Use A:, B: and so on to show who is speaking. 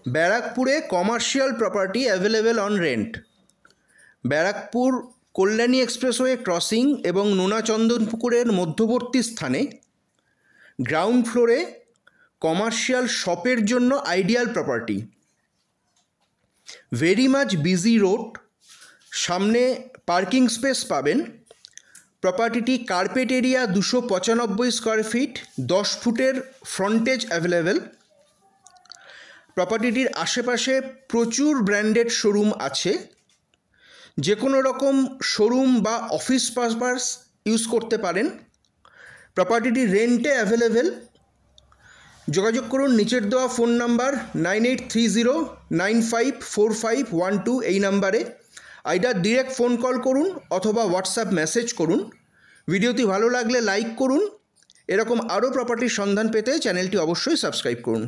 A: ব্যারাকপুরে commercial property available on rent. Barrackpore Kalyani expressway crossing এবং নোনাচন্দনপুকুরের মধ্যবর্তী স্থানে গ্রাউন্ড ফ্লোরে কমার্শিয়াল শপের জন্য ideal property. Very much busy road, সামনে পার্কিং স্পেস পাবেন। প্রপার্টিটি কার্পেট এরিয়া 295 স্কোয়ার ফিট, 10 ফুটের ফ্রন্টেজ অ্যাভেলেবেল। প্রপার্টিটির আশেপাশে প্রচুর ব্র্যান্ডেড শোরুম আছে, যে কোনো রকম শোরুম বা অফিস পারপাস ইউজ করতে পারেন। প্রপার্টিটি রেন্টে অ্যাভেলেবেল। যোগাযোগ করুন নিচের দেওয়া ফোন নাম্বার 9830954512 এই নাম্বারে। আইদার ডিরেক্ট ফোন কল করুন অথবা হোয়াটসঅ্যাপ মেসেজ করুন। ভিডিওটি ভালো লাগলে লাইক করুন। এরকম আরও প্রপার্টির সন্ধান পেতে চ্যানেলটি অবশ্যই সাবস্ক্রাইব করুন।